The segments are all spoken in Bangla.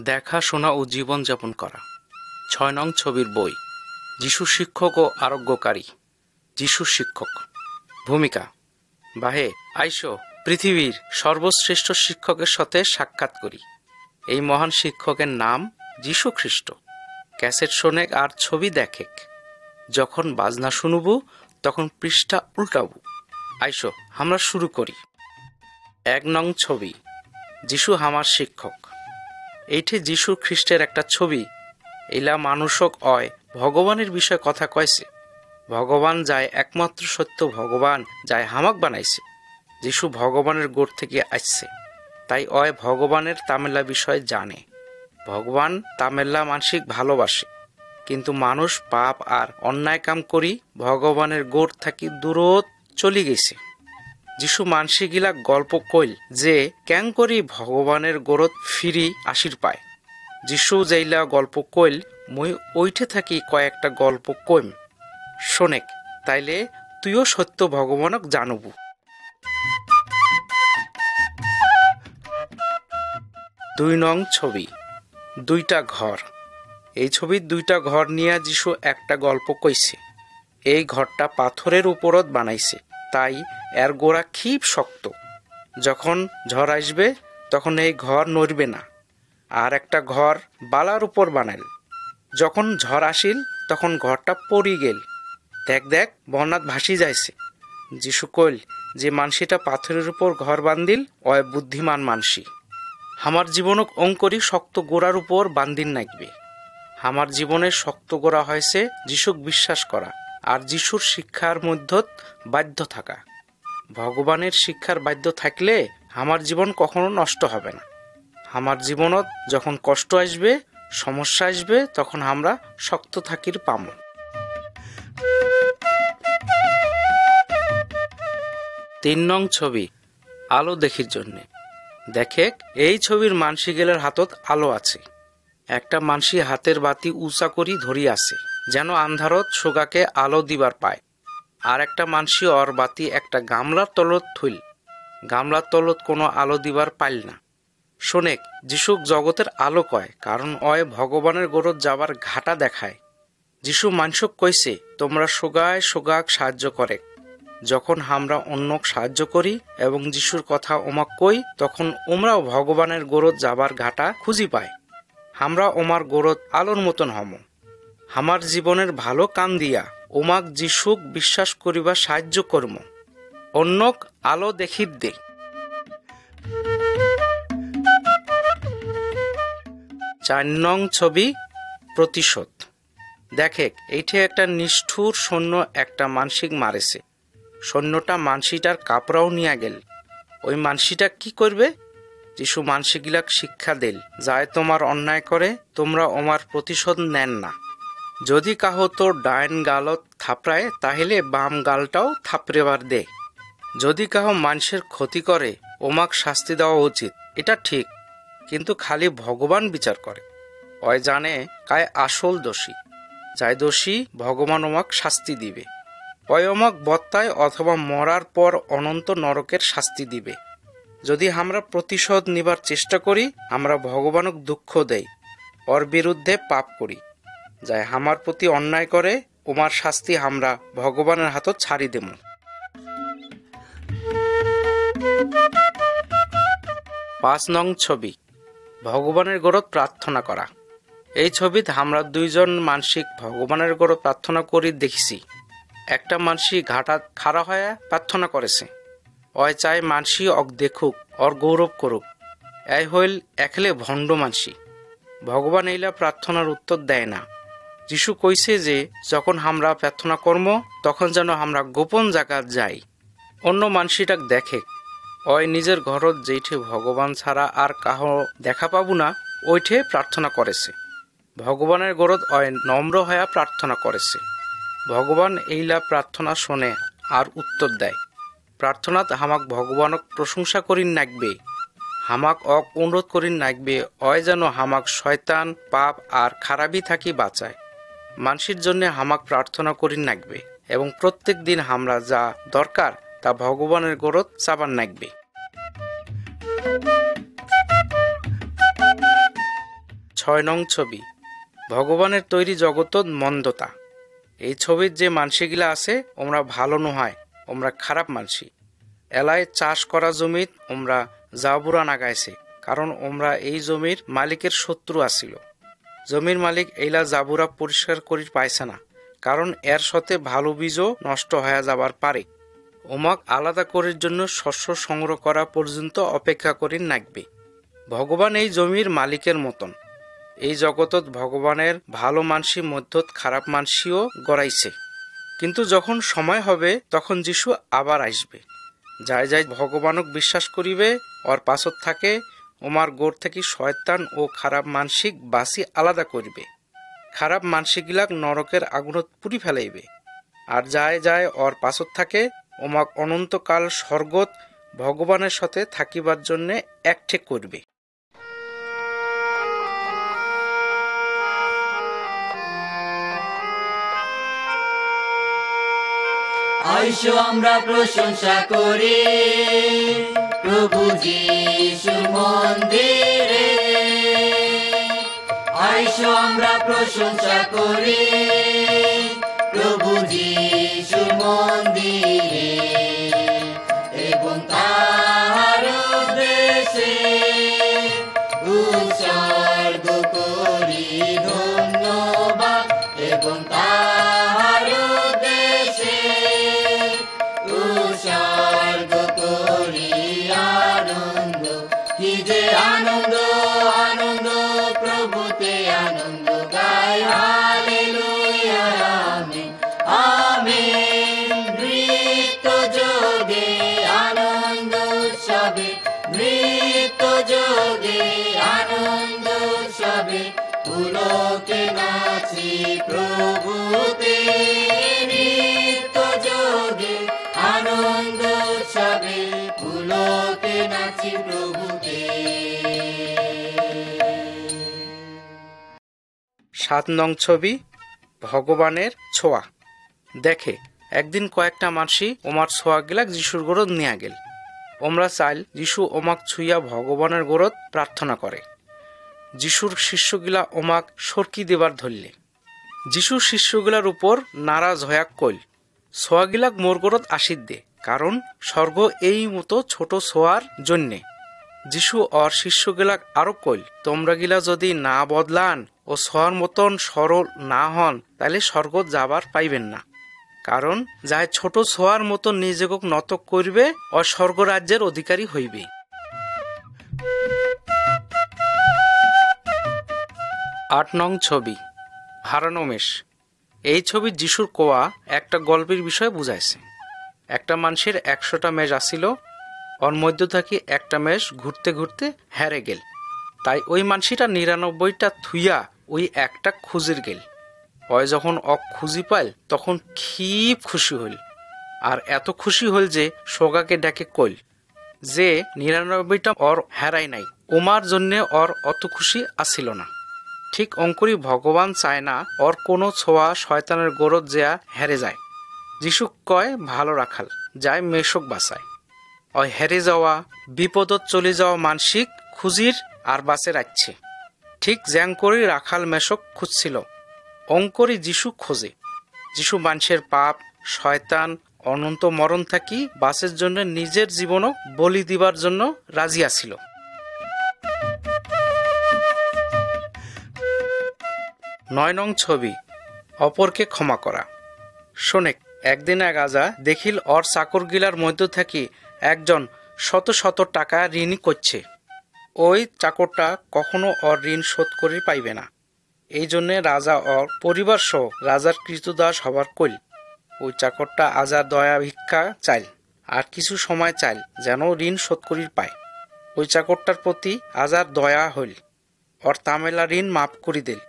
দেখাশোনা ও জীবনযাপন করা। ৬ নং ছবির বই। যিশু শিক্ষক ও আরোগ্যকারী। যিশু শিক্ষক। ভূমিকা: বাহে আইসো পৃথিবীর সর্বশ্রেষ্ঠ শিক্ষকের সাথে সাক্ষাৎ করি। এই মহান শিক্ষকের নাম যিশু খ্রিস্ট। ক্যাসেট শোনেক আর ছবি দেখেক। যখন বাজনা শুনবু তখন পৃষ্ঠা উল্টাবু। আইসো আমরা শুরু করি। ১ নং ছবি। যিশু আমার শিক্ষক। এইটি যিশু খ্রিস্টের একটা ছবি। এলা মানুষক অয় ভগবানের বিষয়ে কথা কয়েছে। ভগবান যায় একমাত্র সত্য ভগবান যায় হামাক বানাইছে। যিশু ভগবানের গোড় থেকে আসছে, তাই অয় ভগবানের তামেলা বিষয় জানে। ভগবান তামেলা মানসিক ভালোবাসে, কিন্তু মানুষ পাপ আর অন্যায় কাম করি ভগবানের গোড় থাকি দূরত চলি গেছে। যিশু মানসিগিলা গল্প কইল যে ক্যাং করি ভগবানের গোড়ত ফিরি আসির পায়। যিশু যেইলা গল্প কইল মুই ওইঠে থাকি কয়েকটা গল্প কইম শোনেক, তাইলে তুইও সত্য ভগবানক জানবু। ২ নং ছবি। দুইটা ঘর। এই ছবির দুইটা ঘর নিয়ে যিশু একটা গল্প কইছে। এই ঘরটা পাথরের উপরত বানাইছে, তাই এর গোড়া খুব শক্ত। যখন ঝড় আসবে তখন এই ঘর নড়বে না। আর একটা ঘর বালার উপর বানাইল। যখন ঝড় আসিল তখন ঘরটা পড়ি গেল। দেখ দেখ বন্যাত ভাসি যাইছে। যিশু কইল যে মানসিটা পাথরের উপর ঘর বান্দিল অয় বুদ্ধিমান মানসি। আমার জীবনক অঙ্করি শক্ত গোড়ার উপর বান্দিন নাগবে। আমার জীবনের শক্ত গোড়া হয়েছে যিশুক বিশ্বাস করা আর যিশুর শিক্ষার মধ্যত বাধ্য থাকা। ভগবানের শিক্ষার বাধ্য থাকলে আমার জীবন কখনো নষ্ট হবে না। আমার জীবনত যখন কষ্ট আসবে, সমস্যা আসবে, তখন আমরা শক্ত থাকির পাম। ৩ নং ছবি। আলো দেখির জন্যে। দেখেক এই ছবির মানসিগেলের হাতত আলো আছে। একটা মানসি হাতের বাতি উঁচা করি ধরি আছে, যেন আন্ধারত সোগাকে আলো দিবার পায়। আর একটা মানসি অর বাতি একটা গামলার তলত থইল। গামলার তলত কোনো আলো দিবার পাইল না। শোনেক যিশুক জগতের আলো কয়, কারণ অয় ভগবানের গোরত যাবার ঘাটা দেখায়। যিশু মানুষক কইছে তোমরা সোগায় সোগাক সাহায্য করে। যখন আমরা অন্যক সাহায্য করি এবং যিশুর কথা ওমাক কই, তখন ওমরাও ভগবানের গোরত যাবার ঘাটা খুঁজি পায়। আমরা ওমার গোরত আলোর মতন হম। আমার জীবনের ভালো কাম দিয়া ওমাক যিশুক বিশ্বাস করিবার সাহায্য করম। অন্যক আলো দেখির দে। ৪ নং ছবি। প্রতিশোধ। দেখেক এইঠে একটা নিষ্ঠুর সৈন্য একটা মানসিক মারেছে। সৈন্যটা মানসিটার কাপড়াও নিয়ে গেল। ওই মানসিটা কি করবে? যিশু মানসিগিলাক শিক্ষা দিল, যায় তোমার অন্যায় করে তোমরা ওমার প্রতিশোধ নেন না। যদি কাহ তোর ডাইন গালত থাপড়ায়, তাহলে বাম গালটাও থাপড়েবার দে। যদি কাহ মানুষের ক্ষতি করে ওমাক শাস্তি দেওয়া উচিত, এটা ঠিক, কিন্তু খালি ভগবান বিচার করে। ওই জানে কায় আসল দোষী। যাই দোষী ভগবান ওমাক শাস্তি দিবে। ওই ওমাক বত্তায় অথবা মরার পর অনন্ত নরকের শাস্তি দিবে। যদি আমরা প্রতিশোধ নিবার চেষ্টা করি, আমরা ভগবানক দুঃখ দেই, ওর বিরুদ্ধে পাপ করি। যাই আমার প্রতি অন্যায় করে ওমার শাস্তি আমরা ভগবানের হাতত ছাড়ি দেব। ৫ নং ছবি। ভগবানের গোরত প্রার্থনা করা। এই ছবিতে আমরা দুইজন মানসিক ভগবানের গোরত প্রার্থনা করি দেখছি। একটা মানসি ঘাটা খাড়া হয়ে প্রার্থনা করেছে। অয় চাই মানসি অক দেখুক, অর গৌরব করুক। এই হইল একলে ভণ্ড মানসি। ভগবান এইলা প্রার্থনার উত্তর দেয় না। যিশু কইছে যে যখন আমরা প্রার্থনা করব তখন যেন আমরা গোপন জায়গাত যাই। অন্য মানসিটাক দেখে অয় নিজের ঘরত যেইঠে ভগবান ছাড়া আর কাহ দেখা পাবো না, ওইঠে প্রার্থনা করেছে। ভগবানের গোরত অয় নম্র হয়ে প্রার্থনা করেছে। ভগবান এইলা প্রার্থনা শোনে আর উত্তর দেয়। প্রার্থনাত হামাক ভগবানক প্রশংসা করিন নাগবে, হামাক অক অনুরোধ করিন নাগবে অয় যেন হামাক শয়তান পাপ আর খারাপি থাকি বাঁচায়। মানসির জন্য হামাক প্রার্থনা করিন নাগবে এবং প্রত্যেক দিন আমরা যা দরকার তা ভগবানের গোরত চাবার নাগবে। 6 নং ছবি ভগবানের তৈরি জগতত মন্দতা। এই ছবির যে মানসিগুলা আছে ওমরা ভালো নহায়, ওমরা খারাপ মানসি। এলায় চাষ করা জমিত ওমরা জাবুরা নাগাইছে, কারণ ওমরা এই জমির মালিকের শত্রু আসিল। জমির মালিক এইলা জাবুরা পরিষ্কার করি পাইছে না, কারণ এর সাথে ভালো বীজও নষ্ট হয়ে যাবার পারে। ওমাক আলাদা করার জন্য শস্য সংগ্রহ করা পর্যন্ত অপেক্ষা করি নাকবে। ভগবান এই জমির মালিকের মতন। এই জগতত ভগবানের ভালো মানসি মধ্যত খারাপ মানসিও গড়াইছে। কিন্তু যখন সময় হবে তখন যিশু আবার আসবে। যাই যাই ভগবানক বিশ্বাস করিবে ওর পাছত থাকে ওমার গোড় থেকে শয়তান ও খারাপ মানসিক বাসি আলাদা করিবে। খারাপ মানসিকগিলাক নরকের আগুনত পুড়ি ফেলাইবে। আর যায় যায় ওর পাছত থাকে ওমাক অনন্তকাল স্বর্গত ভগবানের সাথে থাকিবার জন্যে একঠেক করবে। আইসো আমরা প্রশংসা করি প্রভু যিশু মন্দিরে। আইসো আমরা প্রশংসা করি প্রভু যিশু মন্দিরে, এবং তাহার উদ্দেশ্যে উৎসর্গ করি ধন্যবাদ, এবং তাহার উদ্দেশ্যে উৎসর্গ করি আনন্দ। কি যে আনন্দ আনন্দ প্রভুতে আনন্দ গাই, হালেলুয়া আমেন আমেন। নৃত্য যোগে আনন্দ উৎসবে, নৃত্য যোগে আনন্দ উৎসবে, পুলকে নাচি প্রভুতে। নৃত্য যোগে আনন্দ উৎসবে, পুলকে নাচি প্রভুতে। 7 নং ছবি ভগবানের ছোঁয়া। দেখে একদিন কয়েকটা মানসি ওমার ছোঁয়া গিলাক যিশুর গোরদ নিয়ে গেল। ওমরা চাইল যিশু ওমাক ছুঁয়া ভগবানের গোরদ প্রার্থনা করে। যিশুর শিষ্যগিলা ওমাক সরকি দেবার ধরলে। যিশুর শিষ্যগিলার উপর নারাজ হয়া কইল, ছোঁয়াগিলাক মোর গোরদ আসিত দে, কারণ স্বর্গ এই মতো ছোট ছোঁয়ার জন্যে। যিশু ওর শিষ্যগিলাক আরো কইল, তোমরা গিলা যদি না বদলান ও ছোঁয়ার মতন সরল না হন, তাহলে স্বর্গ যাবার পাইবেন না। কারণ যাই ছোট ছোঁয়ার মতো নিজেকে নতক করবে ও স্বর্গরাজ্যের অধিকারী হইবে। 8 নং ছবি হারানো মেষ। এই ছবি যিশুর কোয়া একটা গল্পের বিষয়ে বুঝাইছে। একটা মানুষের 100টা মেষ আসিল, ওর মধ্য থেকে একটা মেষ ঘুরতে ঘুরতে হেরে গেল। তাই ওই মানসিটা 99টা থুইয়া ওই একটা খুঁজির গেল। ওই যখন খুঁজি পাইল তখন খুব খুশি হইল, আর এত খুশি হইল যে সোগাকে ডেকে কইল যে 99টা ওর হেরাই নাই, ওমার জন্যে ওর অত খুশি আসিল না। ঠিক অঙ্কুরি ভগবান চায় না ওর কোনো ছোঁয়া শয়তানের গোরদ যেয়া হেরে যায়। যিশু কয় ভালো রাখাল যায় মেষক বাঁচায়। ওই হেরে যাওয়া বিপদত চলে যাওয়া মানসিক খুঁজির আর বাঁচে রাখছে। ঠিক জ্যাং করি রাখাল মেষক খুঁজছিল, অঙ্করি যিশু খোঁজে। যিশু মানুষের পাপ শয়তান অনন্ত মরণ থাকি বাঁচের জন্য নিজের জীবনও বলি দিবার জন্য রাজি আছিল। 9 নং ছবি অপরকে ক্ষমা করা। শোনেক একদিন এক আজা দেখিল ওর চাকর গিলার মধ্য থাকি একজন শত শত টাকা ঋণই করছে। ওই চাকরটা কখনো ওর ঋণ শোধ করে পাইবে না। এই জন্যে রাজা ওর পরিবার সহ রাজার কৃতদাস হবার কইল। ওই চাকরটা আজার দয়া ভিক্ষা চাইল আর কিছু সময় চাইল যেন ঋণ শোধ করি পায়। ওই চাকরটার প্রতি আজার দয়া হইল, ওর তামেলা ঋণ মাফ করি দিল।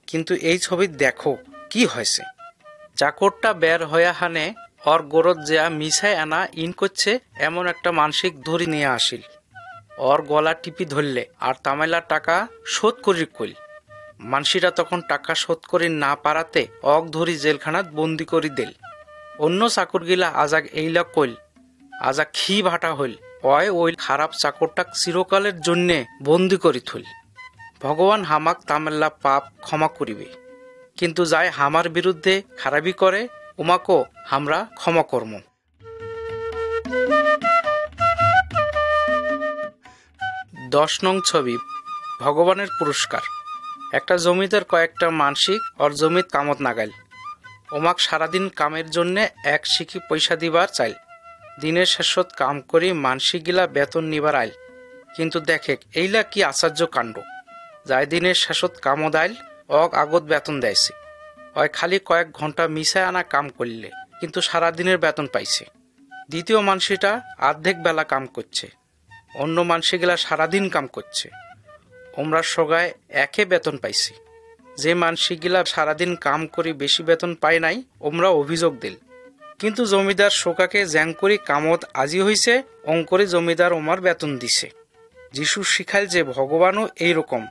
কিন্তু এই ছবি দেখো কি হয়েছে। চাকরটা বের হইয়া হানে ওর গোরদ যেয়া মিছায় আনা ইন করছে এমন একটা মানসিক ধরি নিয়ে আসিল। ওর গলা টিপি ধরলে আর তামেলা টাকা শোধ করি কইল। মানসিরা তখন টাকা শোধ করি না পারাতে অক ধরি জেলখানাত বন্দি করি দিল। অন্য চাকরগিলা আজাক এইলা কইল, আজা খি ভাটা হইল, ওই খারাপ চাকরটাক চিরকালের জন্যে বন্দি করি থইল। ভগবান হামাক তামেল্লা পাপ ক্ষমা করিবে, কিন্তু যাই হামার বিরুদ্ধে খারাপি করে উমাকো আমরা ক্ষমা কর্ম। 10 নং ছবি ভগবানের পুরস্কার। একটা জমিদার কয়েকটা মানসিক ওর জমিত কামত নাগাইল। ওমাক সারাদিন কামের জন্যে 1 শিখি পয়সা দিবার চাইল। দিনের শেষত কাম করি মানসিকগিলা বেতন নিবার আইল। কিন্তু দেখে এইলা কি আশ্চর্য কাণ্ড, যাই দিনের শেষত কামত আইল অক আগত বেতন দেয়ছে। ওই খালি কয়েক ঘন্টা মিশায় আনা কাম করলে কিন্তু সারাদিনের বেতন পাইছে। দ্বিতীয় মানসিটা অর্ধেক বেলা কাম করছে, অন্য মানসিগুলা সারাদিন কাম করছে। ওমরা সগায় একে বেতন পাইছি। যে মানসিকগুলা সারাদিন কাম করি বেশি বেতন পায় নাই ওমরা অভিযোগ দিল। কিন্তু জমিদার শোকাকে জ্যাং করি কামত আজি হইছে অঙ্করে জমিদার ওমার বেতন দিছে। যিশু শিখাইল যে ভগবানও এইরকম।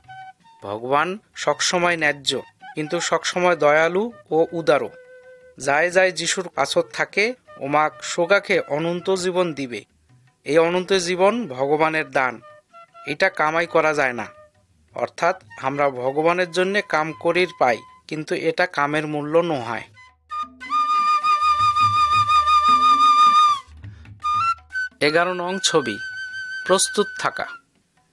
ভগবান সবসময় ন্যায্য, কিন্তু সবসময় দয়ালু ও উদারও। যায় যায় যিশুর কাছত থাকে ওমাক শোকাকে অনন্ত জীবন দিবে। এই অনন্ত জীবন ভগবানের দান, এটা কামাই করা যায় না। অর্থাৎ আমরা ভগবানের জন্য কাম করির পাই, কিন্তু এটা কামের মূল্য নয়। 11 নং ছবি প্রস্তুত থাকা।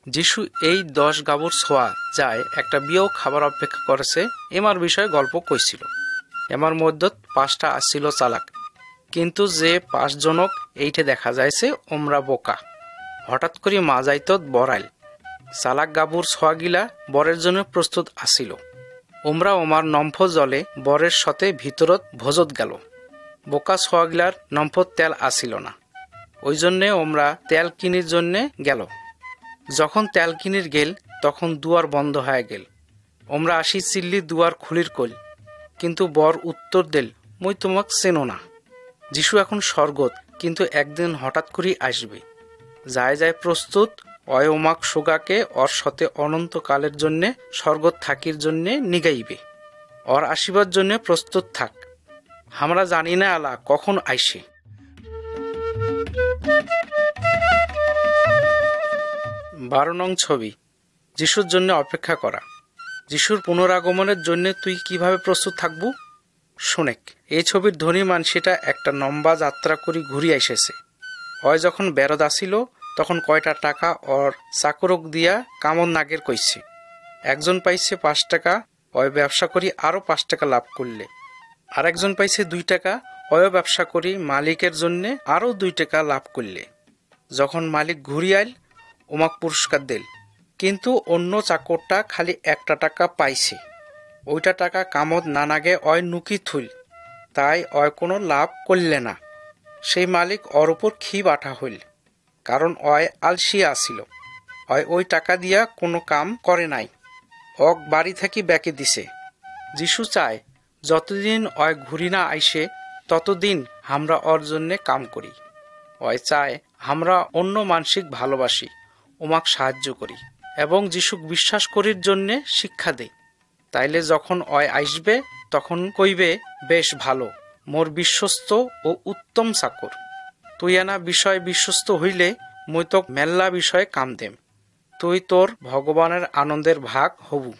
যিশু এই 10 গাবুর ছোঁয়া যায় একটা বিয়েও খাবার অপেক্ষা করেছে এমার বিষয়ে গল্প কইছিল। এমার মধ্যে 5টা আসছিল চালাক, কিন্তু যে 5 জনক এইটে দেখা যাইছে ওমরা বোকা। হঠাৎ করে মা যাইত বরাইল। চালাক গাবুর ছোঁয়াগিলা বরের জন্য প্রস্তুত আসিল। ওমরা ওমার নম্ফ জলে বরের সাথে ভিতরত ভোজত গেল। বোকা ছোঁয়াগিলার নম্ফত তেল আসিল না, ওই জন্যে ওমরা তেল কিনির জন্যে গেল। যখন তেল কিনির গেল তখন দুয়ার বন্ধ হয়ে গেল। ওমরা আসি চিল্লি দুয়ার খুলির কল, কিন্তু বর উত্তর দিল মই তোমাক চেনো না। যিশু এখন স্বর্গত, কিন্তু একদিন হঠাৎ করেই আসবে। যায় যায় প্রস্তুত অয় ওমাক সোগাকে ওর সাথে অনন্তকালের জন্যে স্বর্গত থাকির জন্যে নিগাইবে। ওর আসিবার জন্যে প্রস্তুত থাক। আমরা জানি না আলা কখন আইসে। 12 নং ছবি যিশুর জন্য অপেক্ষা করা। যিশুর পুনরাগমনের জন্য তুই কিভাবে প্রস্তুত থাকবু শোনেক। এই ছবির ধনী মানসিটা একটা লম্বা যাত্রা করে ঘুরি এসেছে। হয় যখন বেরদ আসিল তখন কয়টা টাকা ওর চাকরক দিয়া কামন নাগের কইছে। একজন পাইছে 5 টাকা, ওই ব্যবসা করি আরো 5 টাকা লাভ করলে। আর একজন পাইছে 2 টাকা, ওই ব্যবসা করি মালিকের জন্য আরো 2 টাকা লাভ করলে। যখন মালিক ঘুরি আইল ওমাক পুরস্কার দিল, কিন্তু অন্য চাকরটা খালি 1 টাকা পাইছে। ওইটা টাকা কামত না নাগে ওই নুকি থুইল, তাই ওই কোনো লাভ করলে না। সেই মালিক ওর উপর ক্ষিব আঠা হইল, কারণ ওই আলসিয়া আসিল। ওই টাকা দিয়া কোনো কাম করে নাই, ওক বাড়ি থাকি ব্যাকে দিছে। যিশু চায় যতদিন ওই ঘুরি না আইসে ততদিন আমরা ওর জন্যে কাম করি। ওই চায় আমরা অন্য মানসিক ভালোবাসি, ওমাক সাহায্য করি এবং যিশুক বিশ্বাস করির জন্যে শিক্ষা দেই। তাইলে যখন ওই আইসবে তখন কইবে বেশ ভালো, মোর বিশ্বস্ত ও উত্তম চাকর। তুই এনা বিষয় বিশ্বস্ত হইলে মই তোক মেল্লা বিষয়ে কাম দেম। তুই তোর ভগবানের আনন্দের ভাগ হবু।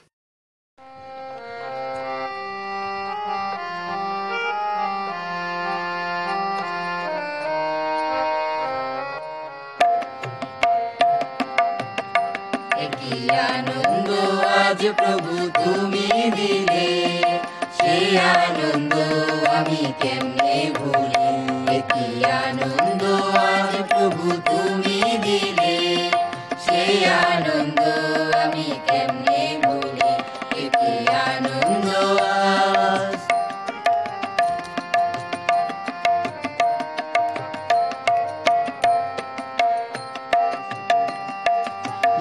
'কি আনন্দ আজ প্রভু তুমি দিলে, সেই আনন্দ আমি কেমনে ভুলি। 'কি আনন্দ আজ প্রভু তুমি দিলে, সেই আনন্দ আমি কেমনে ভুলি। 'কি আনন্দ আজ।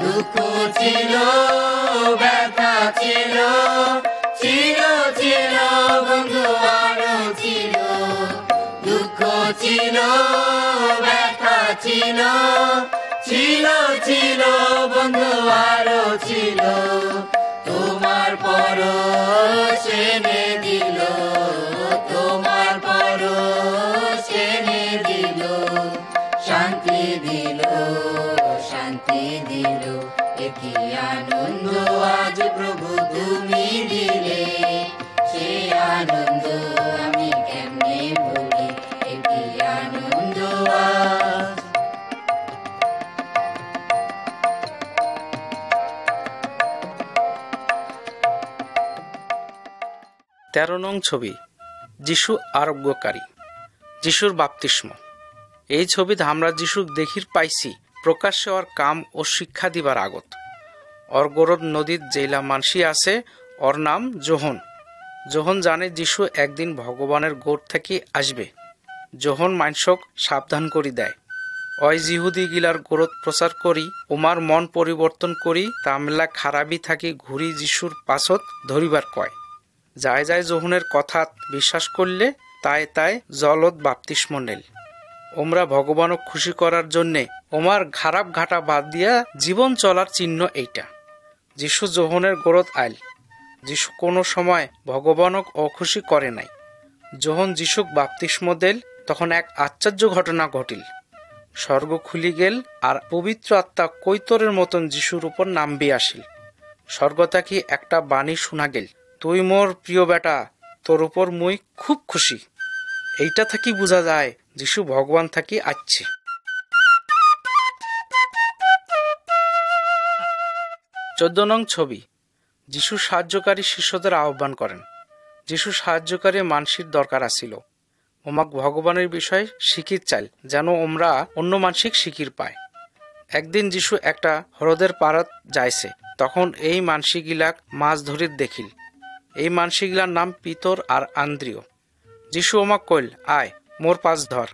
দুঃখ ছিল, ব্যথা ছিল, ছিল ছিল বন্ধু আরো ছিল। দুঃখ ছিল, ব্যথা ছিল, ছিল ছিল বন্ধু আরো ছিল। তোমার পরশ এনে দিল, তোমার পরশ এনে দিল, শান্তি দিল, শান্তি দিল। কি আনন্দ আজ প্রভু তুমি দিলে, সে আনন্দ আমি কেমনে ভুলি, কি আনন্দ আজ। 13 নং ছবি, যিশু আরোগ্যকারী। যিশুর বাপ্তিস্ম। এই ছবিতে আমরা যিশুক দেখির পাইছি প্রকাশ্যে ওর কাম ও শিক্ষা দিবার আগত। ওর গরদ নদীর জেলা মানসি আছে, ওর নাম যোহন। যোহন জানে যিশু একদিন ভগবানের গোড় থেকে আসবে। যোহন মানসক সাবধান করি দেয়, ওই জিহুদি গিলার গরদ প্রচার করি ওমার মন পরিবর্তন করি তামিলা খারাপি থাকি ঘুরি যিশুর পাছত ধরিবার কয়। যায় যায় যোহনের কথা বিশ্বাস করলে তাই তাই জলত বাপ্তিস্ম নেল। ওমরা ভগবানক খুশি করার জন্যে ওমার খারাপ ঘাটা বাদ দিয়া জীবন চলার চিহ্ন এইটা। যিশু যোহনের গোরত আইল। যিশু কোনো সময় ভগবানক অখুশি করে নাই। যখন যিশুক বাপ্তিস্ম দেল তখন এক আশ্চর্য ঘটনা ঘটিল। স্বর্গ খুলি গেল আর পবিত্র আত্মা কৈতরের মতন যিশুর উপর নামবি আসিল। স্বর্গ থাকি একটা বাণী শোনা গেল, তুই মোর প্রিয় বেটা, তোর উপর মুই খুব খুশি। এইটা থাকি বোঝা যায় যিশু ভগবান থাকি আসছে। 14 নং ছবি, যিশু সাহায্যকারী শিষ্যদের আহ্বান করেন। যিশু সাহায্যকারী মানসির দরকার আছিল। ওমাক ভগবানের বিষয়ে শিকির চাইল যেন ওমরা অন্য মানসিক শিকির পায়। একদিন যিশু একটা হ্রদের পাড়ত যাইছে, তখন এই মানসিগিলাক মাছ ধরির দেখিল। এই মানসিগিলার নাম পিতর আর আন্দ্রিয়। যিশু ওমাক কইল, আয় মোর পাছ ধর,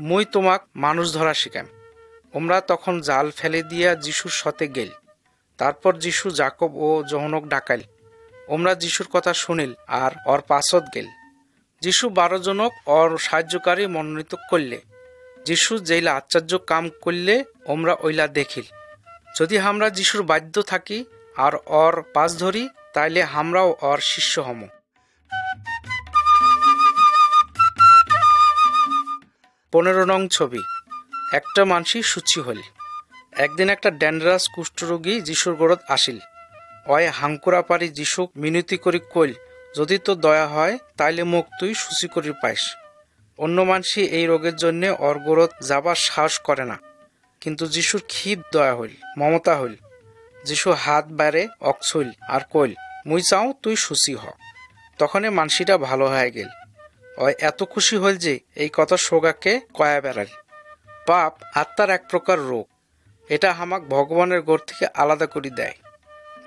মুই তোমাক মানুষ ধরা শিখাম। ওমরা তখন জাল ফেলে দিয়া যিশুর সতে গেল। তারপর যিশু যাকব ও যোহনক ডাকাইল। ওমরা যিশুর কথা শুনিল আর ওর পাছত গেল। যিশু 12 জনক ওর সাহায্যকারী মনোনীত করলে। যিশু যেইলা আশ্চর্য কাম করলে ওমরা ওইলা দেখিল। যদি আমরা যিশুর বাধ্য থাকি আর ওর পাশ ধরি তাইলে আমরাও ওর শিষ্য হম। 15 নং ছবি, একটা মানসি সুচি হইল। একদিন একটা ড্যান্ড্রাস কুষ্ঠরোগী যিশুর গোড়ত আসিল। অয় হাঙ্কুরা পারি যিশুক মিনতি করি কইল, যদি তো দয়া হয় তাইলে মুখ তুই সুচি করি পাইস। অন্য মানসি এই রোগের জন্য ওর গোড়ত যাবার সাহস করে না, কিন্তু যিশুর ক্ষিপ দয়া হইল, মমতা হইল। যিশু হাত বাইরে অক্সইল আর কইল, মুই চাও তুই সুচি হ। তখনই মানসিটা ভালো হয়ে গেল। ওই এত খুশি হইল যে এই কথা সোগাকে কয়া বেড়াল। পাপ আত্মার এক প্রকার রোগ, এটা হামাক ভগবানের গোড় থেকে আলাদা করে দেয়।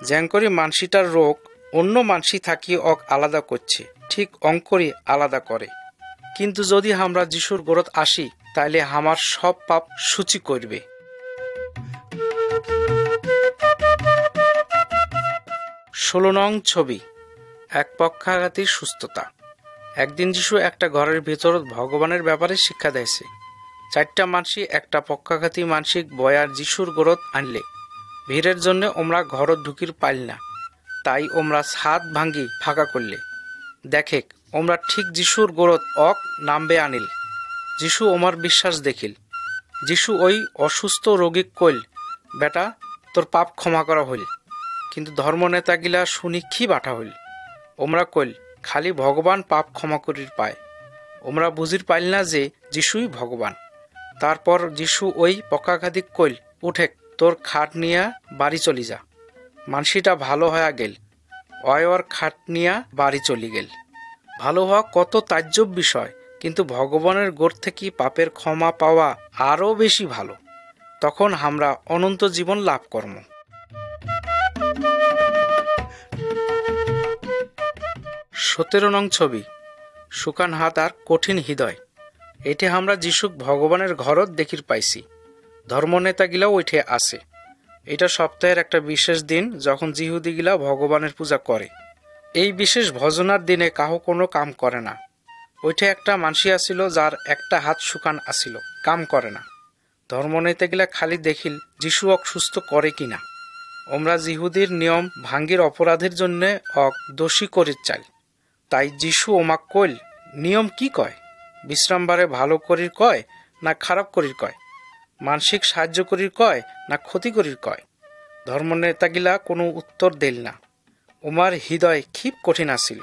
যেন করি মানসিটার রোগ অন্য মানসি থাকি অক আলাদা করছে, ঠিক অঙ্করই আলাদা করে। কিন্তু যদি আমরা যিশুর গোড়ত আসি তাইলে আমার সব পাপ সূচি করবে। 16 নং ছবি, এক পক্ষাঘাতীর সুস্থতা। একদিন যিশু একটা ঘরের ভিতর ভগবানের ব্যাপারে শিক্ষা দিয়েছে। 4টা মানসি একটা পক্ষাঘাতী মানসিক বয়ার যিশুর গোড়ত আনলে। ভিড়ের জন্য ওমরা ঘরত ঢুকির পাইল না, তাই ওমরা ছাদ ভাঙ্গি ফাঁকা করলে। দেখে ওমরা ঠিক যিশুর গোড়ত অক নামবে আনিল। যিশু ওমার বিশ্বাস দেখিল। যিশু ওই অসুস্থ রোগীক কইল, বেটা তোর পাপ ক্ষমা করা হইল। কিন্তু ধর্মনেতাগিলা শুনি কি বাটা হইল। ওমরা কইল, খালি ভগবান পাপ ক্ষমা করির পায়। ওমরা বুঝির পাইল না যে যিশুই ভগবান। তারপর যিশু ওই পক্ষাঘাতিক কইল, উঠে তোর খাট নিয়া বাড়ি চলি যা। মানসিটা ভালো হয়ে গেল। ওর খাট নিয়া বাড়ি চলি গেল। ভালো হওয়া কত তাজ্জব বিষয়, কিন্তু ভগবানের গোড় থেকে পাপের ক্ষমা পাওয়া আরও বেশি ভালো। তখন আমরা অনন্ত জীবন লাভ করব। 17 নং ছবি, শুকান হাত আর কঠিন হৃদয়। এটি আমরা যিশুক ভগবানের ঘরত দেখির পাইছি। ধর্মনেতাগিলাও ওইঠে আসে। এটা সপ্তাহের একটা বিশেষ দিন যখন জিহুদিগিলা ভগবানের পূজা করে। এই বিশেষ ভজনার দিনে কাহো কোনো কাম করে না। ওইঠে একটা মানসি আসিল যার একটা হাত শুকান আসিল, কাম করে না। ধর্মনেতাগিলা খালি দেখিল যিশু অক সুস্থ করে কিনা। ওমরা জিহুদির নিয়ম ভাঙ্গির অপরাধের জন্য অক দোষী করির চাই। তাই যিশু ওমাক কইল, নিয়ম কি কয়? বিশ্রামবারে ভালো করির কয় না খারাপ করির কয়? মানসিক সাহায্য করির কয় না ক্ষতি করির কয়? ধর্মনেতাগিলা কোনো উত্তর দিল না। উমার হৃদয় খুব কঠিন আসিল।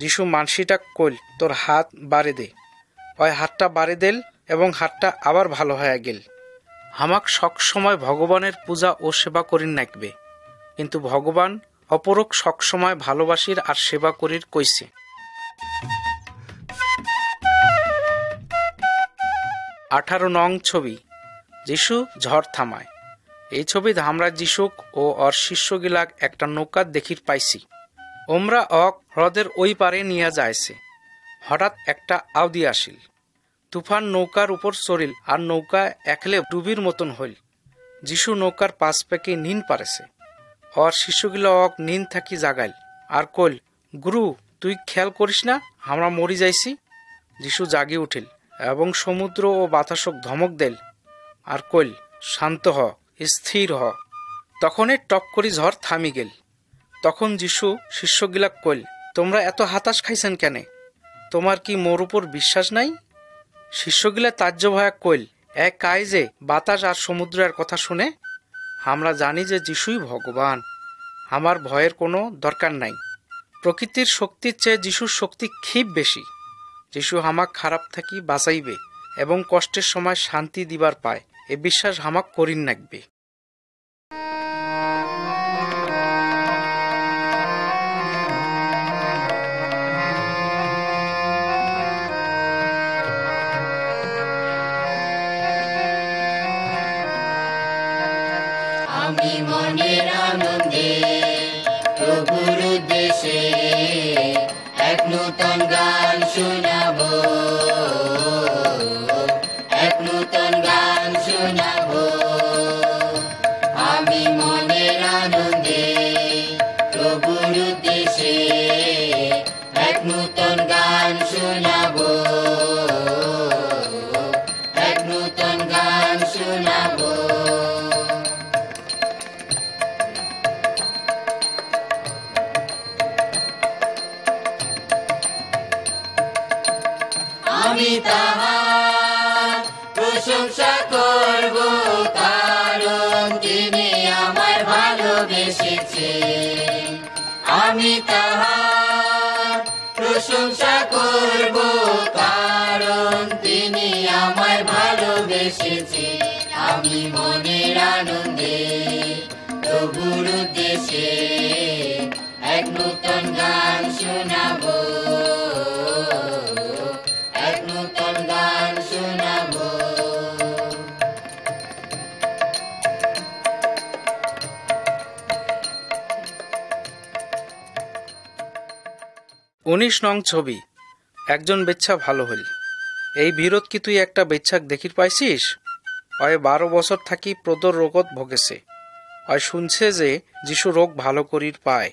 যিশু মানসিটা কইল, তোর হাত বাড়ে দে। ওই হাতটা বাড়ে দিল এবং হাতটা আবার ভালো হয়ে গেল। হামাক সবসময় ভগবানের পূজা ও সেবা করিন নাকবে, কিন্তু ভগবান অপরক সবসময় ভালোবাসির আর সেবা করির কইছে। 18 নং ছবি, যিশু ঝড় থামায়। এই ছবিতে আমরা যিশুক ও ওর শিষ্যগিলাক একটা নৌকা দেখির পাইছি। ওমরা অক হ্রদের ওই পারে নিয়ে যাইছে। হঠাৎ একটা আউদি আসিল। তুফান নৌকার উপর চড়িল আর নৌকা একলে ডুবির মতন হইল। যিশু নৌকার পাশ পেকে নিন পারেছে। ওর শিষ্যগুলো অক নিন থাকি জাগাইল আর কইল, গুরু তুই খেয়াল করিস না আমরা মরি যাইছি। যিশু জাগি উঠিল এবং সমুদ্র ও বাতাসক ধমক দেল আর কইল, শান্ত হ, স্থির হ। তখনই টপ করি ঝড় থামি গেল। তখন যিশু শিষ্যগিলাক কইল, তোমরা এত হতাশ খাইছেন কেন? তোমার কি মোর উপর বিশ্বাস নাই? শিষ্যগিলা তাজ্জব হয়ে কইল, এক কাই যে বাতাস আর সমুদ্রের কথা শুনে? আমরা জানি যে যিশুই ভগবান, আমার ভয়ের কোনো দরকার নাই। প্রকৃতির শক্তির চেয়ে যিশুর শক্তি খুব বেশি। যিশু হামাক খারাপ থাকি বাঁচাইবে এবং কষ্টের সময় শান্তি দিবার পায়, এ বিশ্বাস হামাক করিন নাকবে। আমি মনের আনন্দে প্রভুর উদ্দেশ্যে এক নূতন গান শোনাবো, এক নূতন গান শোনাবো। আমি মনের আনন্দে প্রভুর উদ্দেশ্যে এক নূতন গান শোনাবো, এক নূতন গান শোনাবো। আমি তাহার প্রশংসা করব, কারণ তিনি আমায় ভালোবেসেছেন। আমি তাহার প্রশংসা করব, কারণ তিনি আমায় ভালোবেসেছেন। আমি মনের আনন্দে প্রভুর উদ্দেশ্যে এক নূতন গান শোনাবো, এক নূতন গান শোনাবো। 19 নং ছবি, একজন বেচ্ছা ভালো হইল। এই বিরোধ কি তুই একটা বেচ্ছাক দেখির পাইছিস? অয় 12 বছর থাকি প্রদর রোগত ভোগেছে। অয় শুনছে যে যিশু রোগ ভালো করির পায়,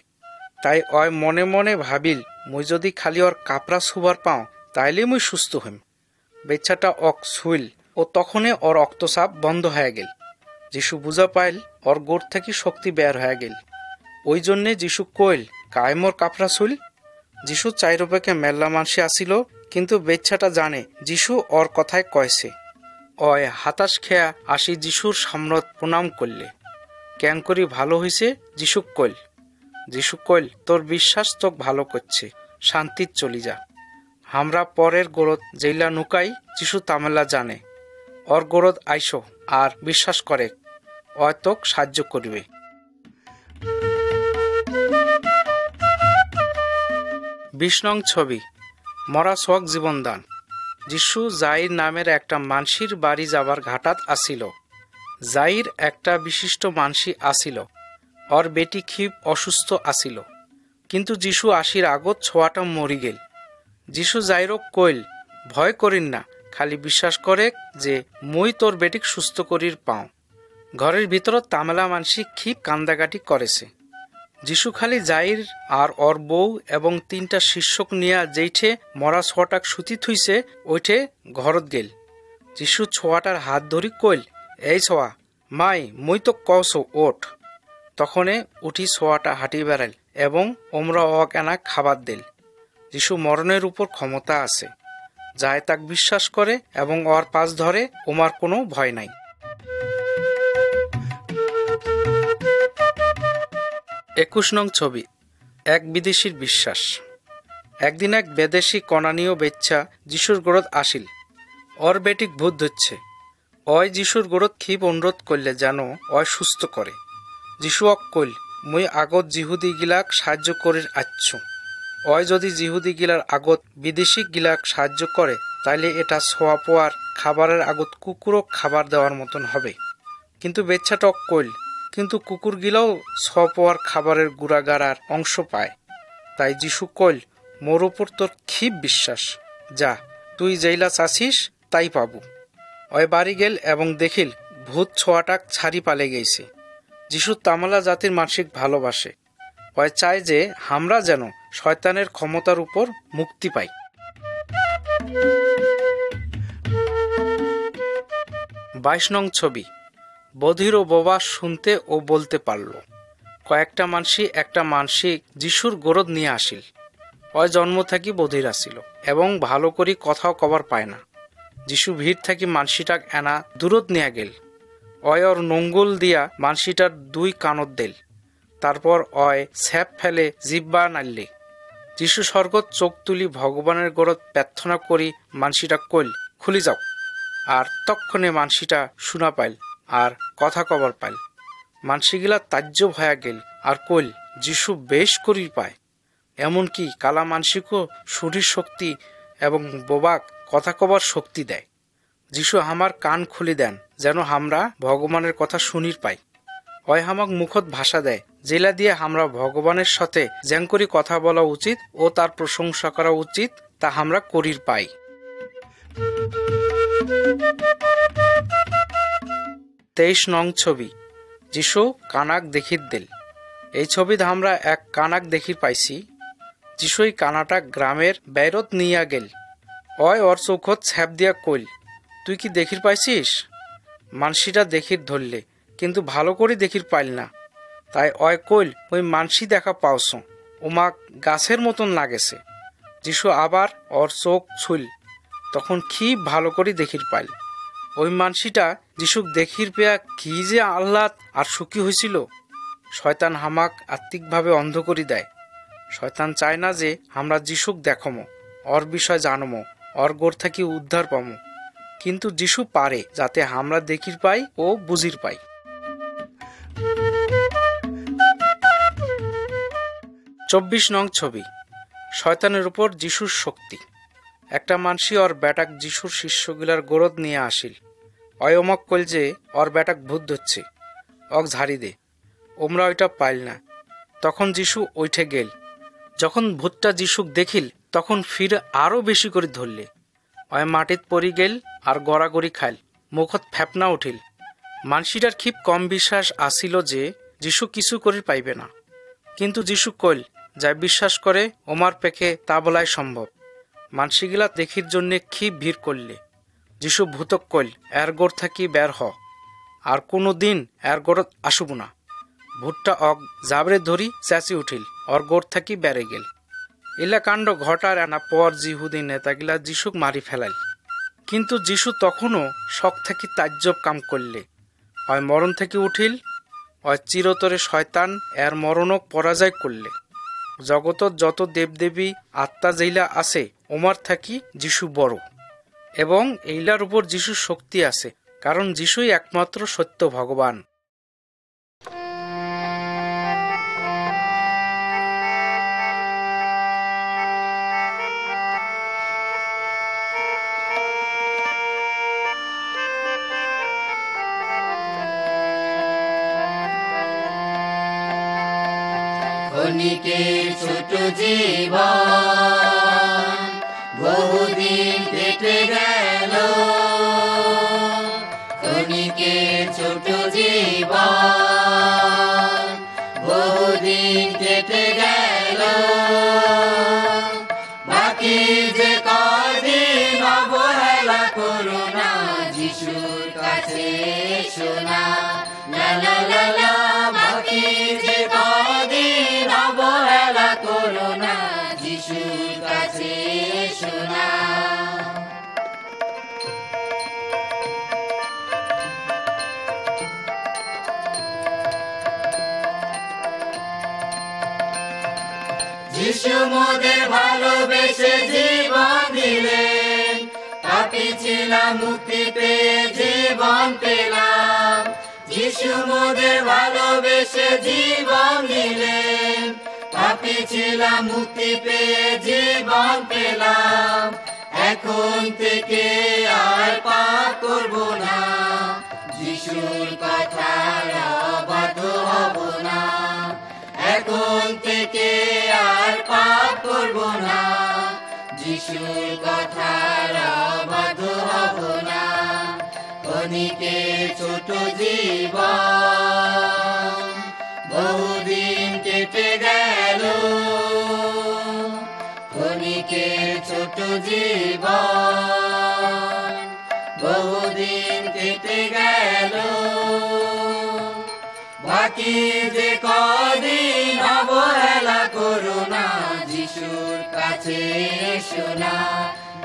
তাই অয় মনে মনে ভাবিল, মুই যদি খালি ওর কাপড়া ছুবার পাও তাইলে মুই সুস্থ হইম। বেচ্ছাটা অক ছুইল ও তখনই ওর রক্তচাপ বন্ধ হয়ে গেল। যিশু বুঝা পাইল ওর গোড় থেকে শক্তি বের হয়ে গেল। ওই জন্যে যিশু কইল, কায় মোর কাপড়া ছুইল। যিশু চাইরোপেকে মেল্লা মানসি আসিল, কিন্তু বেচ্ছাটা জানে যিশু ওর কথায় কয়েছে। অয় হাতাশ খেয়া আসি যিশুর সামনত প্রণাম করলে। কেন করি ভালো হইছে? যিশু কইল। যিশু কইল, তোর বিশ্বাস তোক ভালো করছে, শান্তির চলি যা। আমরা পরের গোরদ যেইলা নুকাই যিশু তামেলা জানে। ওর গোরদ আইসো আর বিশ্বাস করে, অয় তোক সাহায্য করিবে। 20 নং ছবি, মরা সোয়াক জীবনদান। যিশু জাইর নামের একটা মানসির বাড়ি যাবার ঘাটাত আসিল। জাইর একটা বিশিষ্ট মানসি আসিল। ওর বেটি খুব অসুস্থ আসিল, কিন্তু যিশু আসির আগত ছোয়াটা মরি গেল। যিশু জাইরক কইল, ভয় করিন না, খালি বিশ্বাস করে যে মুই তোর বেটিক সুস্থ করির পাও। ঘরের ভিতরত তামেলা মানসি খুব কান্দাকাটি করেছে। যিশু খালি জাইর আর ওর বউ এবং 3টা শিষ্যক নিয়া যেইঠে মরা ছোয়াটাক সুতি থুইছে ওইঠে ঘরত গেল। যিশু ছোয়াটার হাত ধরি কইল, এই ছোয়া, মাই মুই তো কওছো ওঠ। তখনে উঠি ছোয়াটা হাঁটি বেড়াইল এবং ওমরা অকেনা খাবার দিল। যিশু মরণের উপর ক্ষমতা আছে। যায় তাক বিশ্বাস করে এবং ওর পাশ ধরে, ওমার কোনো ভয় নাই। 21 নং ছবি, এক বিদেশীর বিশ্বাস। একদিন এক বিদেশী কনানীয় বেচ্চা যিশুর গোড়ত আসিল। ওর বেটিক ভূত ধরছে। অয় যিশুর গোড়ত ক্ষিপ অনুরোধ করলে যেন অয় সুস্থ করে। যিশু অক কইল, মুই আগত জিহুদি গিলাক সাহায্য করির আচ্ছু। অয় যদি জিহুদি গিলার আগত বিদেশি গিলাক সাহায্য করে, তাইলে এটা ছোয়া পোয়ার খাবারের আগত কুকুরও খাবার দেওয়ার মতন হবে। কিন্তু বেচ্ছাটা অক কইল, কিন্তু কুকুর গিলাও ছোয়া পোয়ার খাবারের গুড়াগাড়ার অংশ পায়। তাই যিশু কইল, মোর ওপর তোর ক্ষিপ বিশ্বাস, যা তুই যেইলা চাছিস তাই পাবু। অয় বাড়ি গেল এবং দেখিল ভূত ছোয়াটাক ছাড়ি পালে গেছে। যিশু তামালা জাতির মানসিক ভালোবাসে। অয় চায় যে আমরা যেন শয়তানের ক্ষমতার উপর মুক্তি পাই। 22 নং ছবি, বধির ও বোবা শুনতে ও বলতে পারল। কয়েকটা মানসি একটা মানসিক যিশুর গোরদ নিয়ে আসিল। অয় জন্ম থাকি বধির আসিল এবং ভালো করি কথাও কবার পায় না। যিশু ভিড় থাকি মানসিটাক এনা দূরত নিয়ে গেল। অয় ওর নঙ্গুল দিয়া মানসিটার 2 কানত দিল। তারপর অয় ছ্যাপ ফেলে জিব্বা নাড়লে। যিশু স্বর্গত চোখ তুলি ভগবানের গোরত প্রার্থনা করি মানসিটা কইল, খুলি যাও। আর তক্ষণে মানসিটা শুনা পাইল আর কথা কবার পাইল। মানসিগিলা তাজ্জব হয়ে গেল আর কইল, যিশু বেশ করি পায়। এমনকি কালা মানসিকও শরীর শক্তি এবং বোবাক কথা কবার শক্তি দেয়। যিশু আমার কান খুলি দেন যেন আমরা ভগবানের কথা শুনির পাই। হয় হামাক মুখত ভাষা দেয়, জেলা দিয়ে আমরা ভগবানের সাথে যেন করি কথা বলা উচিত ও তার প্রশংসা করা উচিত তা আমরা করির পাই। 23 নং ছবি, যিশু কানাক দেখির দিল। এই ছবিতে আমরা এক কানাক দেখির পাইছি। যিশুই কানাটা গ্রামের বাইরত নিয়া গেল। অয় ওর চৌখত ছ্যাপ দিয়া কইল, তুই কি দেখির পাইছিস? মানসিটা দেখির ধরলে, কিন্তু ভালো করে দেখির পাইল না। তাই অয় কইল, ওই মানসি দেখা পাওছ, ওমাক গাছের মতন লাগেছে। যিশু আবার ওর চোখ ছুইল, তখন কি ভালো করে দেখির পাইল। ওই মানসিটা যিশুক দেখির পেয়া কি যে আহ্লাদ আর সুখী হয়েছিল। শয়তান হামাক আত্মিকভাবে অন্ধ করি দেয়। শয়তান চায় না যে আমরা যিশুক দেখমো, ওর বিষয় জানমো, ওর গোর থাকি উদ্ধার পামো। কিন্তু যিশু পারে যাতে আমরা দেখির পাই ও বুঝির পাই। 24 নং ছবি, শয়তানের উপর যিশুর শক্তি। একটা মানসি ওর ব্যাটাক যিশুর শিষ্যগুলার গোরদ নিয়ে আসিল। অয়মক কইল যে ওর ব্যাটাক ভূত ধরছে, অক ঝাড়ি দে। ওমরা ওইটা পাইল না। তখন যিশু ওইঠে গেল। যখন ভূতটা যিশুক দেখিল তখন ফিরে আরো বেশি করে ধরলে। অয় মাটিত পড়ি গেল আর গড়াগড়ি খাইল, মুখত ফেপনা উঠিল। মানসিটার খুব কম বিশ্বাস আসিল যে যিশু কিছু করি পাইবে না। কিন্তু যিশু কইল, যাই বিশ্বাস করে ওমার পেখে তা বলাই সম্ভব। মানসিগিলা দেখির জন্যে খুব ভিড় করলে। যিশু ভূতক কইল, এর গোড় থাকি বের হ, আর কোনো দিন এর গোড়ত আসুব না। ভূতটা অক জাবরে ধরি চেঁচি উঠিল, ওর গোড় থাকি বেড়ে গেল। এলা কাণ্ড ঘটার আনা পর জিহুদি নেতাগিলা যিশুক মারি ফেলাইল। কিন্তু যিশু তখনও শখ থাকি তাজ্জব কাম করলে। হয় মরণ থেকে উঠিল, হয় চিরতরে শয়তান এর মরণক পরাজয় করলে। জগতত যত দেবদেবী আত্মা যেইলা আছে ওমার থাকি যিশু বড়, এবং এইলার উপর যিশুর শক্তি আছে, কারণ যিশুই একমাত্র সত্য ভগবান। ক্ষণিকের ছোট জীবন বহুদিন কেটে গেল। ক্ষণিকের ছোট জীবন বহুদিন কেটে গেল। বাকি যে কদিন অবহেলা করো না, যিশুর কাছে শোনা। লা লা লা লা, বাকি যে কদিন অবহেলা করো না, যিশুর কাছে শোনা। যিশু মোদের ভালোবেসে জীবন দিলেন, পাপী ছিলাম মুক্তি পেয়ে জীবন পেলাম। যিশু মোদের ভালোবেসে জীবন দিলেন, পাপী ছিলাম মুক্তি পেয়ে জীবন পেলাম। এখন থেকে আর পাপ করব না, যিশুর কথার অবাধ্য হব না। এখন থেকে আর পাপ করব না, যিশুর কথার অবাধ্য হব না। ক্ষণিকে ছোট জীবন বহুদিন কেটে গেল, ক্ষণিকে ছোট জীবন বহুদিন কেটে গেল। বাকি যে কদিন অবহেলা করো না, যিশুর কাছে এসো না।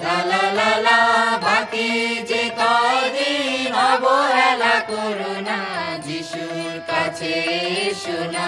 লা লা লা লা, বাকি যে কদিন অবহেলা করো না, যিশুর কাছে এসো না।